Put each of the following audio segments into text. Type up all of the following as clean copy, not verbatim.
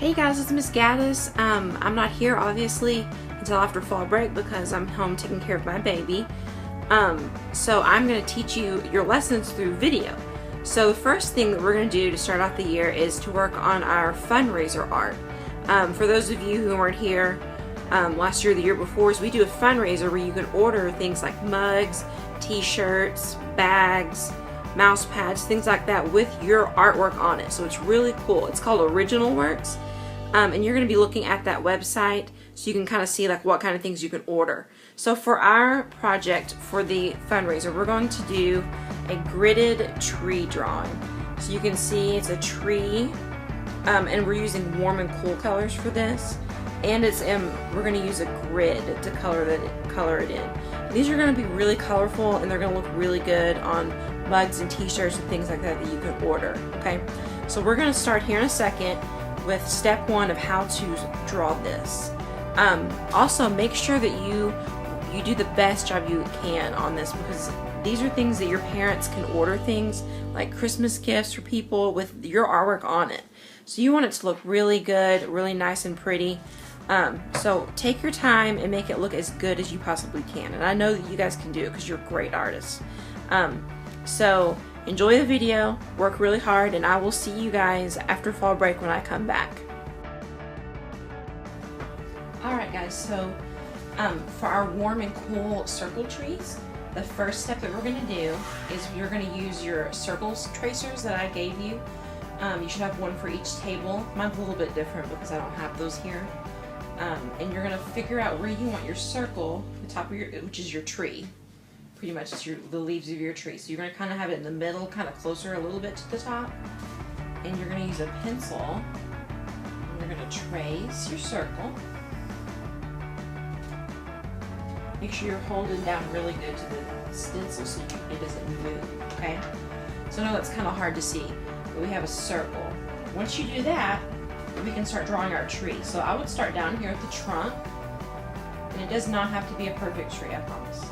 Hey guys, it's Miss Gaddis. I'm not here obviously until after fall break because I'm home taking care of my baby. So I'm going to teach you your lessons through video. So the first thing that we're going to do to start off the year is to work on our fundraiser art. For those of you who weren't here last year or the year before, is we do a fundraiser where you can order things like mugs, t-shirts, bags, mouse pads, things like that with your artwork on it. So it's really cool. It's called Original Works. And you're going to be looking at that website so you can kind of see like what kind of things you can order. So for our project for the fundraiser, we're going to do a gridded tree drawing. So you can see it's a tree, and we're using warm and cool colors for this. And it's we're going to use a grid to color it in. And these are going to be really colorful, and they're going to look really good on mugs and t-shirts and things like that that you can order. Okay, so we're going to start here in a second with step one of how to draw this. Also make sure that you do the best job you can on this, because these are things that your parents can order, things like Christmas gifts for people with your artwork on it. So you want it to look really good, really nice and pretty. So take your time and make it look as good as you possibly can. And I know that you guys can do it because you're great artists. So enjoy the video, work really hard, and I will see you guys after fall break when I come back. Alright guys, so for our warm and cool circle trees, the first step that we're going to do is you're going to use your circles tracers that I gave you. You should have one for each table. Mine's a little bit different because I don't have those here. And you're going to figure out where you want your circle, the top of your, which is your tree. Pretty much it's the leaves of your tree. So you're going to kind of have it in the middle, kind of closer a little bit to the top. And you're going to use a pencil, and you're going to trace your circle. Make sure you're holding down really good to the stencil so it doesn't move, okay? So I know that's kind of hard to see, but we have a circle. Once you do that, we can start drawing our tree. So I would start down here at the trunk, and it does not have to be a perfect tree, I promise.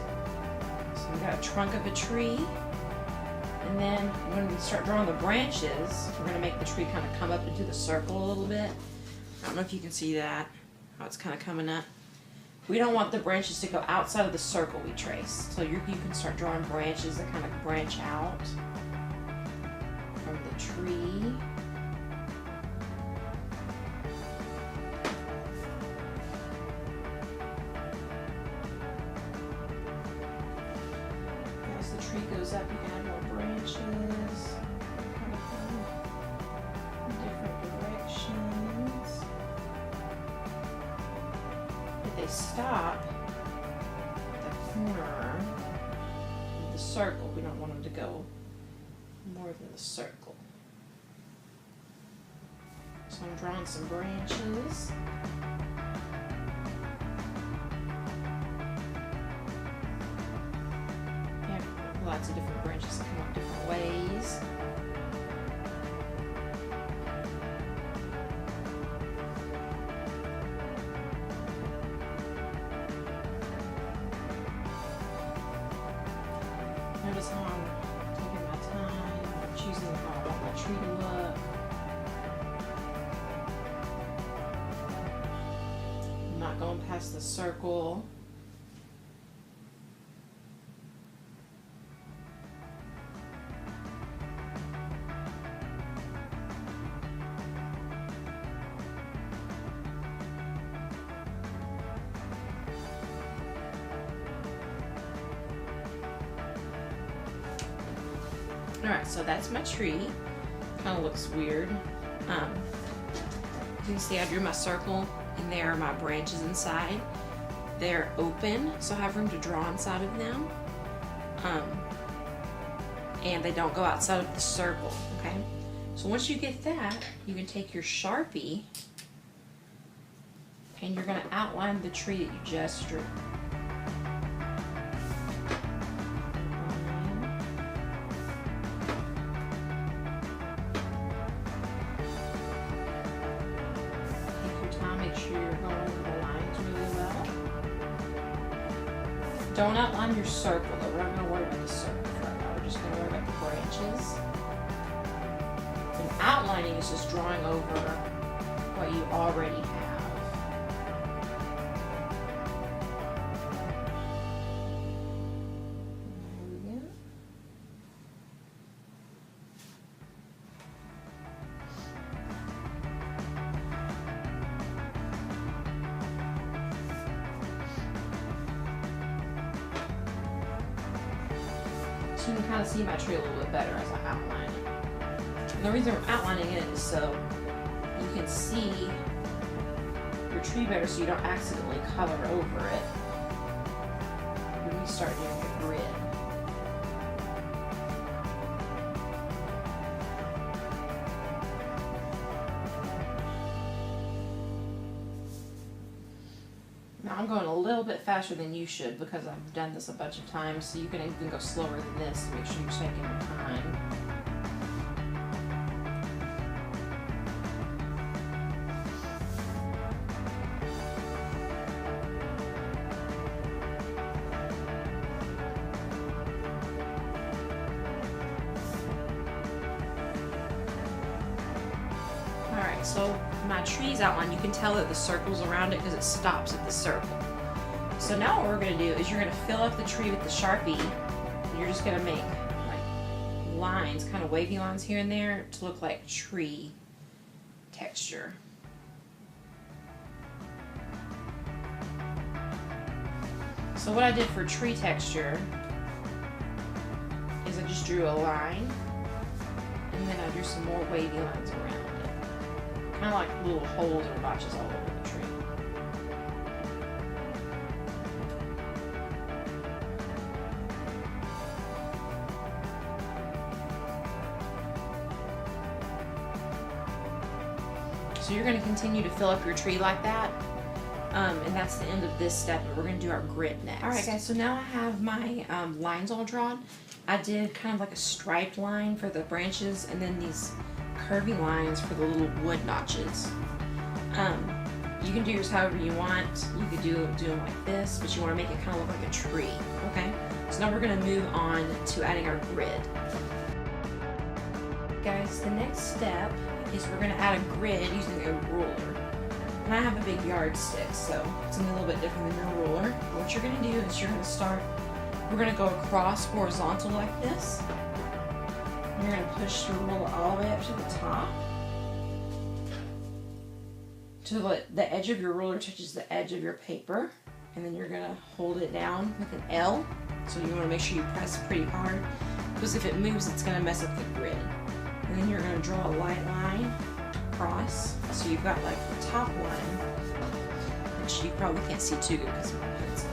So we got a trunk of a tree, and then when we start drawing the branches, we're going to make the tree kind of come up into the circle a little bit. I don't know if you can see that, how it's kind of coming up. We don't want the branches to go outside of the circle we traced. So you can start drawing branches that kind of branch out from the tree. As the tree goes up, you can add more branches. Kind of come in different directions. If they stop at the corner of the circle, we don't want them to go more than the circle. So I'm drawing some branches. You have lots of different branches that come up different ways. Notice how I'm taking my time, I'm choosing how I want my tree to look. I'm not going past the circle. Alright, so that's my tree. Kind of looks weird. You can see I drew my circle, and there are my branches inside. They're open, so I have room to draw inside of them. And they don't go outside of the circle, okay? So once you get that, you can take your Sharpie, and you're going to outline the tree that you just drew. Make sure you're going over the lines really well. Don't outline your circle though. We're not going to worry about the circle right now. We're just going to worry about the branches. And outlining is just drawing over what you already have. There we go. So you can kind of see my tree a little bit better as I outline it. And the reason I'm outlining it is so you can see your tree better so you don't accidentally color over it when you start doing your grid. Now I'm going a little bit faster than you should because I've done this a bunch of times, so you can even go slower than this to make sure you're taking your time. Alright, so my tree's outline, you can tell that the circle's around it because it stops at the circle. So now what we're going to do is you're going to fill up the tree with the Sharpie, and you're just going to make like lines, kind of wavy lines here and there to look like tree texture. So what I did for tree texture is I just drew a line, and then I drew some more wavy lines around it. Kind of like little holes or notches all over the tree. So you're going to continue to fill up your tree like that. And that's the end of this step, and we're going to do our grid next. Alright guys, so now I have my lines all drawn. I did kind of like a striped line for the branches, and then these curvy lines for the little wood notches. You can do yours however you want. You could do them like this, but you want to make it kind of look like a tree. Okay? So now we're going to move on to adding our grid. Guys, the next step is we're going to add a grid using a ruler. And I have a big yardstick, so it's going to be a little bit different than your ruler. But what you're going to do is you're going to start, we're going to go across horizontal like this. And you're going to push your ruler all the way up to the top. To the edge of your ruler touches the edge of your paper. And then you're going to hold it down with an L. So you want to make sure you press pretty hard, because if it moves, it's going to mess up the grid. And then you're going to draw a light line across. So you've got like the top line, which you probably can't see too good because of my pencil.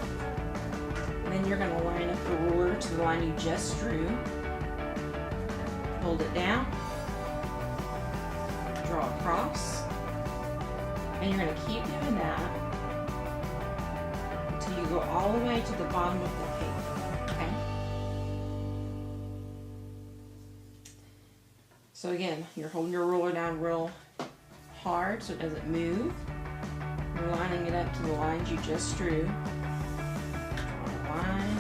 And then you're going to line up the ruler to the line you just drew. Hold it down. Draw across. And you're going to keep doing that until you go all the way to the bottom of the paper. Okay? So again, you're holding your ruler down real hard so it doesn't move. You're lining it up to the lines you just drew. Draw a line.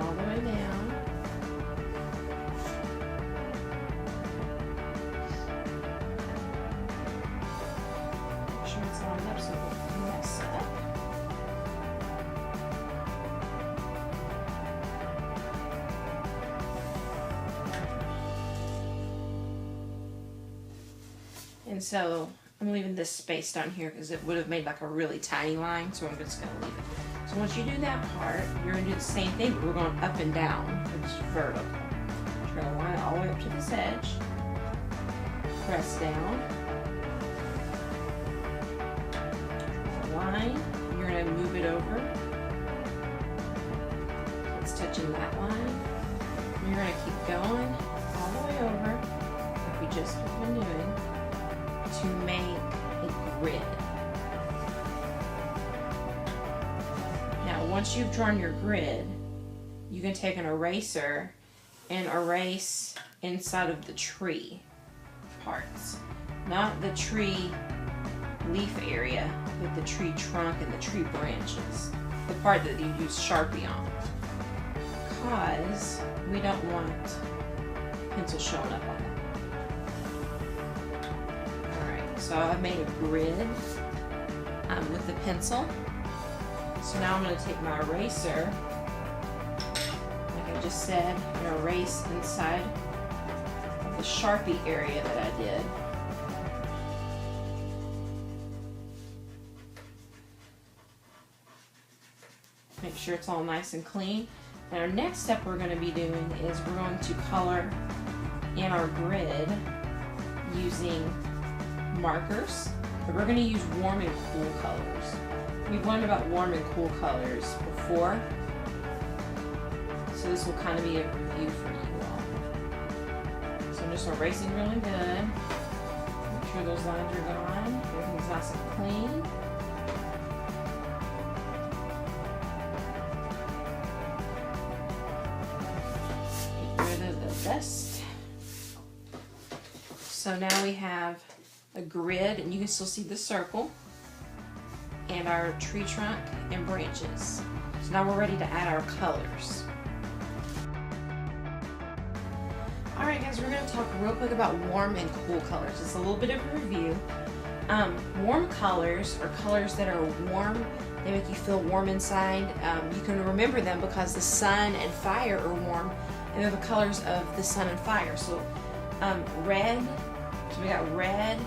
All the way down. Make sure it's lined up so it doesn't mess up. And so I'm leaving this space down here because it would have made like a really tiny line, so I'm just going to leave it. So once you do that part, you're going to do the same thing, but we're going up and down, which is vertical. You're going to line it all the way up to this edge, press down, draw a line, and you're going to move it over. So it's touching that line. And you're going to keep going all the way over, like we just have been doing, to make a grid. Now, once you've drawn your grid, you can take an eraser and erase inside of the tree parts. Not the tree leaf area, but the tree trunk and the tree branches. The part that you use Sharpie on. because we don't want pencil showing up on it. Alright, so I've made a grid with the pencil. So now I'm going to take my eraser, like I just said, and erase inside of the Sharpie area that I did. Make sure it's all nice and clean. And our next step we're going to be doing is we're going to color in our grid using markers, but we're going to use warm and cool colors. We've learned about warm and cool colors before, so this will kind of be a review for you all. So I'm just erasing really good. Make sure those lines are gone. Everything's nice and clean. Dust. So now we have a grid, and you can still see the circle and our tree trunk and branches. So now we're ready to add our colors. Alright guys, we're going to talk real quick about warm and cool colors. It's a little bit of a review. Warm colors are colors that are warm. They make you feel warm inside. You can remember them because the sun and fire are warm, and they're the colors of the sun and fire. So red, so we got red,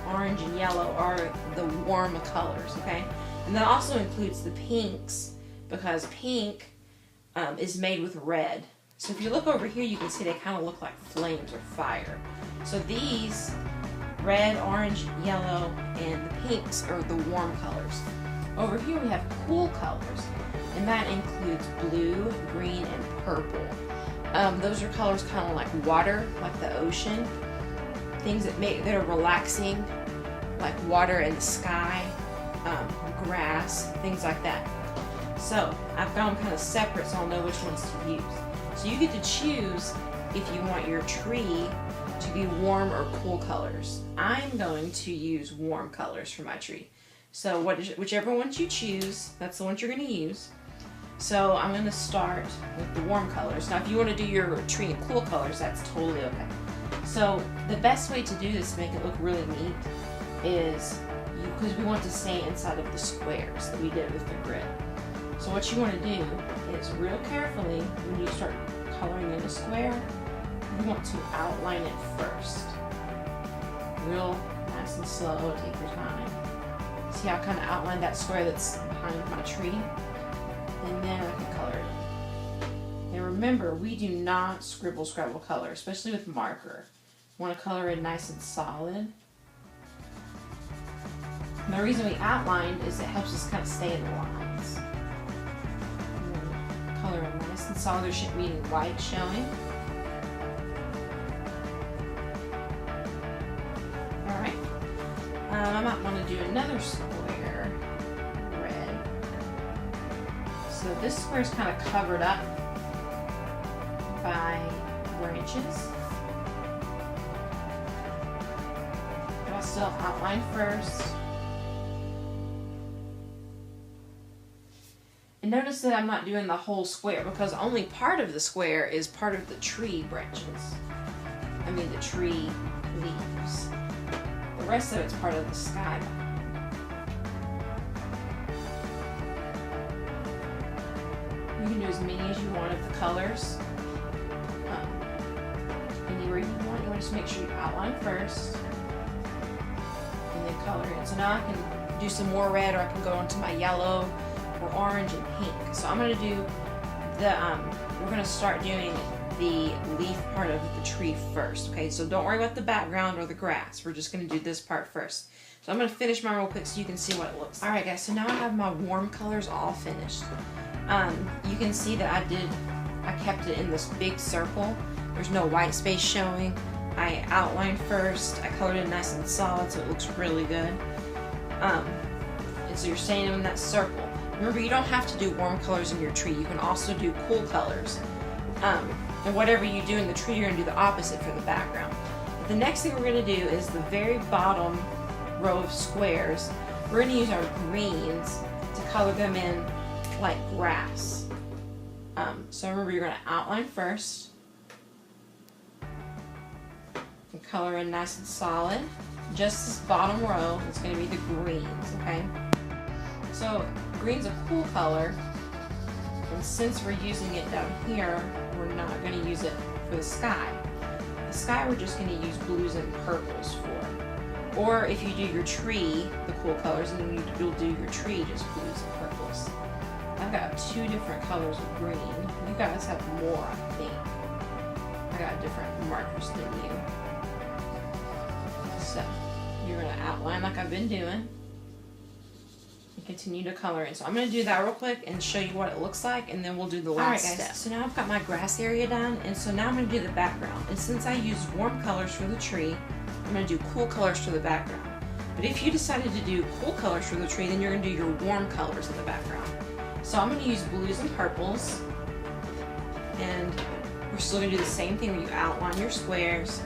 orange, and yellow are the warm colors, okay? And that also includes the pinks, because pink is made with red. So if you look over here, you can see they kind of look like flames or fire. So these, red, orange, yellow, and the pinks are the warm colors. Over here we have cool colors, and that includes blue, green, and purple. Those are colors kind of like water, like the ocean. Things that are relaxing, like water and the sky, grass, things like that. So I've got them kind of separate so I'll know which ones to use. So you get to choose if you want your tree to be warm or cool colors. I'm going to use warm colors for my tree. So whichever ones you choose, that's the ones you're going to use. So I'm going to start with the warm colors. Now if you want to do your tree in cool colors, that's totally okay. So the best way to do this to make it look really neat is, because we want to stay inside of the squares that we did with the grid. So what you want to do is real carefully, when you start coloring in a square, you want to outline it first. Real nice and slow, take your time. See how I kind of outlined that square that's behind my tree? And then I can color it in. And remember, we do not scribble scrabble color, especially with marker. You want to color it nice and solid. And the reason we outlined is it helps us kind of stay in the lines. Color it nice and solid. There shouldn't be any white showing. Alright. I might want to do another square, red. So this square is kind of covered up by branches. But I'll still outline first. And notice that I'm not doing the whole square because only part of the square is part of the tree branches. I mean the tree leaves. The rest of it's part of the sky behind. You can do as many as you want of the colors. Anywhere you want. You want to just make sure you outline first. And then color in. So now I can do some more red, or I can go into my yellow or orange and pink. So I'm going to do the, we're going to start doing the leaf part of the tree first. Okay, so don't worry about the background or the grass. We're just going to do this part first. So I'm going to finish mine real quick so you can see what it looks like. Alright guys, so now I have my warm colors all finished. You can see that I kept it in this big circle. There's no white space showing. I outlined first. I colored it nice and solid so it looks really good. And so you're staying in that circle. Remember, you don't have to do warm colors in your tree. You can also do cool colors. And whatever you do in the tree, you're going to do the opposite for the background. But the next thing we're going to do is the very bottom row of squares. We're going to use our greens to color them in like grass. So remember, you're going to outline first and color in nice and solid. Just this bottom row is going to be the greens, okay? So green's a cool color, and since we're using it down here, we're not going to use it for the sky. The sky we're just going to use blues and purples for. Or if you do your tree, the cool colors, and then you'll do your tree just blues and purples. I've got 2 different colors of green. You guys have more, I think. I got different markers than you. So you're going to outline like I've been doing and continue to color in. So I'm going to do that real quick and show you what it looks like, and then we'll do the last step. So now I've got my grass area done, and so now I'm going to do the background. And since I used warm colors for the tree, I'm going to do cool colors for the background. But if you decided to do cool colors for the tree, then you're going to do your warm colors in the background. So I'm going to use blues and purples, and we're still going to do the same thing where you outline your squares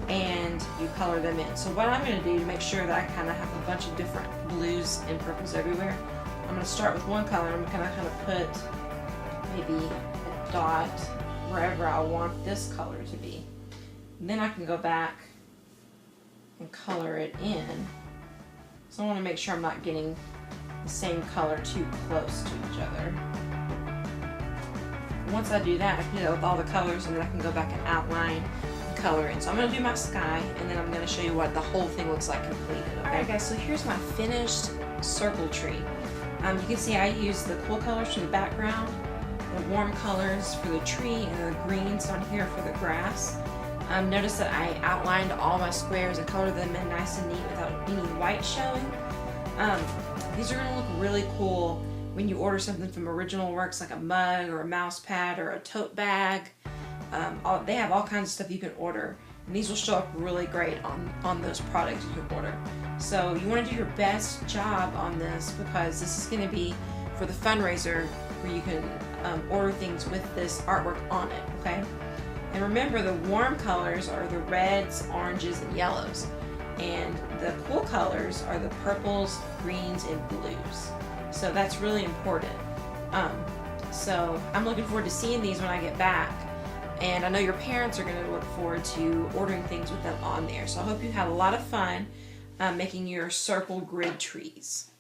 and you color them in. So what I'm going to do to make sure that I kind of have a bunch of different blues and purples everywhere, I'm going to start with one color. I'm going to kind of put maybe a dot wherever I want this color to be. And then I can go back and color it in. So I want to make sure I'm not getting the same color too close to each other. Once I do that, I can do that with all the colors, and then I can go back and outline and color in. So I'm going to do my sky, and then I'm going to show you what the whole thing looks like completed. Okay? Alright guys, so here's my finished circle tree. You can see I used the cool colors for the background, the warm colors for the tree, and the greens on here for the grass. Notice that I outlined all my squares and colored them in nice and neat without any white showing. These are going to look really cool when you order something from Original Works, like a mug or a mouse pad or a tote bag. They have all kinds of stuff you can order, and these will show up really great on those products you can order. So you want to do your best job on this, because this is going to be for the fundraiser where you can order things with this artwork on it, okay? And remember, the warm colors are the reds, oranges, and yellows. And the cool colors are the purples, greens, and blues. So that's really important. So I'm looking forward to seeing these when I get back. And I know your parents are going to look forward to ordering things with them on there. So I hope you have a lot of fun making your circle grid trees.